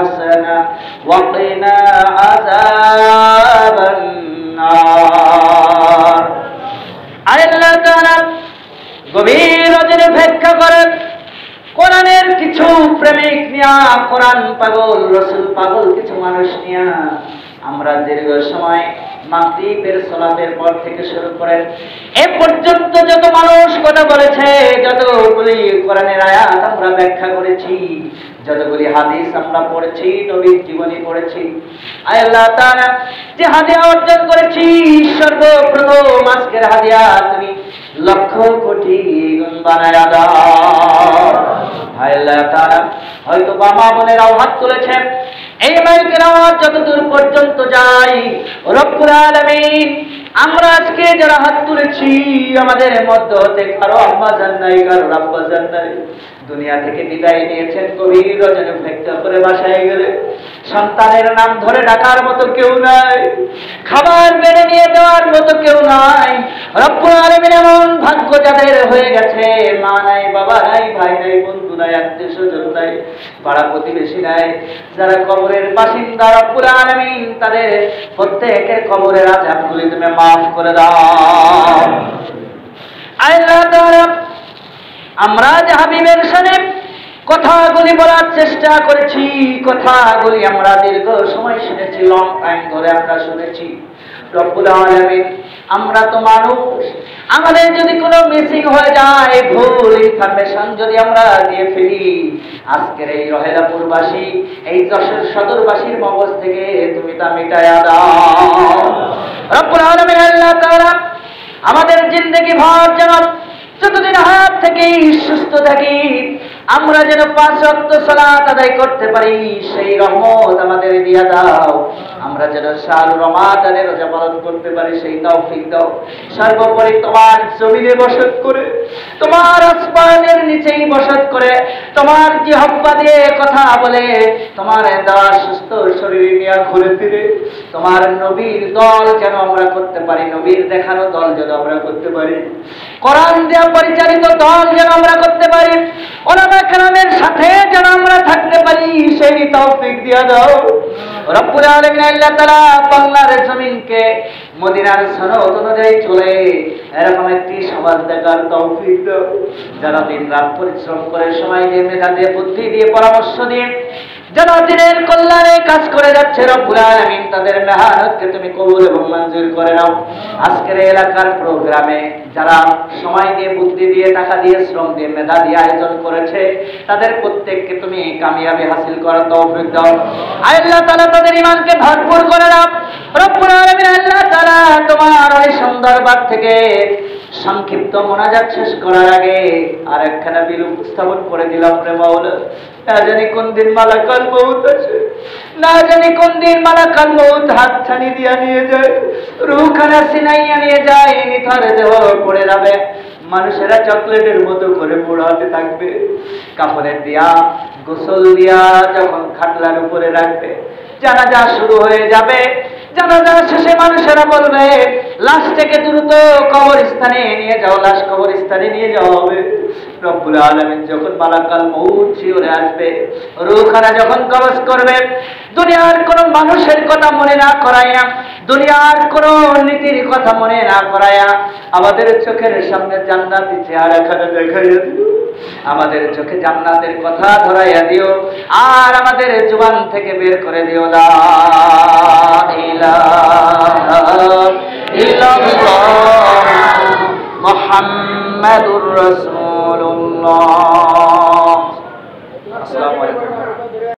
حسنة وقنا عذاب النار আল্লাহ তাআলা গভীর রজনী ভিক্ষা করে কোরআনের কিছু প্রেমিক নিয়া কোরআন পাগল রাসূল পাগল কিছু মানুষ নিয়া আমরা দীর্ঘ সময় মাগরিবের সালাতের পর থেকে শুরু করে এ পর্যন্ত যত মানুষ কথা বলেছে, যতগুলি কোরআনের আয়াত আমরা ব্যাখ্যা করেছি, যতগুলি হাদিস আমরা পড়েছি, নবীর জীবনী পড়েছি, আল্লাহ তাআলা যে হাদিয়া অর্জন করেছি সর্বপ্রথম আজকের হাদিয়া তুমি লক্ষ কোটি গুণ বানায়া দাও। আল্লাহ তাআলা হয়তো বাবা বোনেরাও হাত তুলেছেন, এই মাইকের আওয়াজ যতদূর পর্যন্ত যায় রব্বুল আলামিন আমরা আজকে যারা হাত তুলেছি আমাদের মধ্যে হতে কারো আম্মা জান নাই, কারো আব্বা জান নাই, দুনিয়া থেকে বিদায় নিয়েছেন, গভীর রজনী ভিক্ষা করে বাসায় গেলে সন্তানের নাম ধরে ডাকার মতো কেউ নাই, খাবার বেড়ে নিয়ে দেওয়ার মতো কেউ নাই। রব্বুল আলামিন এমন ভাগ্য যাদের হয়ে গেছে, মা নাই, বাবা নাই, ভাই নাই, বন্ধু নাই, আত্মীয় স্বজন নাই, পাড়া প্রতিবেশী নাই, যারা কবরের বাসিন্দা রব্বুল আলামিন তাদের প্রত্যেকের কবরের আযাবগুলি তুমি মাফ করে দাও। আল্লাহ তাআলা আমরা যে হাবিবের সামনে কথাগুলি বলার চেষ্টা করেছি, কথাগুলি আমরা দীর্ঘ সময় শুনেছি, লং টাইম ধরে আমরা শুনেছি। রব্বুল আলামিন আমরা তো মানুষ, আমাদের যদি কোনো মিসিং হয়ে যায়, ভুল ইনফরমেশন যদি আমরা দিয়ে ফেলি, আজকের এই রহেলাপুরবাসী, এই যশোর সদরবাসীর মগজ থেকে তুমি তা মিটায়া দাও। রব্বুল আলামিন আল্লাহ তাআলা আমাদের জিন্দেগি ভর যেন যতদিন হাত থেকে সুস্থ থাকি আমরা যেন 5 ওয়াক্ত সালাত আদায় করতে পারি, সেই রহমত আমাদের দিয়া দাও। আমরা যেন শাহরু রমাদানের রোজা পালন করতে পারি, সেই তৌফিক দাও। সর্বোপরি তোমার জমিনে বসত করে, তোমার আসমানের নিচেই বসত করে, তোমার জিহ্বা দিয়ে কথা বলে, তোমার দেওয়া সুস্থ শরীর নিয়ে ঘুরে ফিরে তোমার নবীর দল যেন আমরা করতে পারি, নবীর দেখানো দল যেন আমরা করতে পারি, কোরআন দিয়ে পরিচালিত দল যেন আমরা করতে পারি, ওলামা কেরামের সাথে যেন আমরা থাকতে পারি, সেই তৌফিক দিয়া দাও। রব্বুল আলামিন আল্লাহ তাআলা বাংলার জমিনকে মদিনার সনদ অনুযায়ী চলে এরকম একটি সমাজ দেখার তৌফিক দাও, যারা দিন রাত পরিশ্রম করে, সময় দিয়ে, মেধা দিয়ে, বুদ্ধি দিয়ে, পরামর্শ দিয়ে যারা দিনের কল্যাণে কাজ করে যাচ্ছে, রব্বুল আলামিন তাদের মেহনতকে তুমি কবুল এবং মঞ্জুর করে নাও। আজকের এলাকার প্রোগ্রামে যারা সময় দিয়ে, বুদ্ধি দিয়ে, টাকা দিয়ে, শ্রম দিয়ে, মেধা দিয়ে আয়োজন করেছে, তাদের প্রত্যেককে তুমি কামিয়াবি হাসিল করার তৌফিক দাও। আল্লাহ তাআলা তাদের ঈমানকে ভরপুর করে দাও। রব্বুল আলামিন আল্লাহ তাআলা তোমার ওই সুন্দরবাগ থেকে সংক্ষিপ্ত মোনাজাত শেষ করার আগে আর একখানা বিল উপস্থাপন করে দিলাম রে মাওলা। না জানি কোন দিন মালাকাল মউত আসে, না জানি কোন দিন মালাকাল মউত হাতছানি দিয়া নিয়ে যায়, রূহখানা সিনাইয়া নিয়ে যায়, নিথর দেহ পড়ে যাবে, মানুষেরা চকলেটের মতো করে পোড়াতে থাকবে, কাপড়ের দিয়া গোসল দিয়া যখন খাটলার উপরে রাখবে, জানাজা শুরু হয়ে যাবে, জানাজা শেষে মানুষেরা বলবে লাশ থেকে দ্রুত কবরস্থানে নিয়ে যাও, লাশ কবরস্থানে নিয়ে যাওয়া হবে। রব্বুল আলামিন যখন মালাকাল মউত শিওরে আসবে, রূহখানা যখন কবজ করবে, দুনিয়ার কোন মানুষের কথা মনে না করাইয়া, দুনিয়ার কোন নীতির কথা মনে না করাইয়া আমাদের চোখের সামনে জান্নাতি চেহারাখানা দেখাইয়া দিও, আমাদের চোখে জান্নাতের কথা ধরাইয়া দিও, আর আমাদের জবান থেকে বের করে দিও লা ইলাহা ইল্লাল্লাহ মুহাম্মাদুর রাসূলুল্লাহ।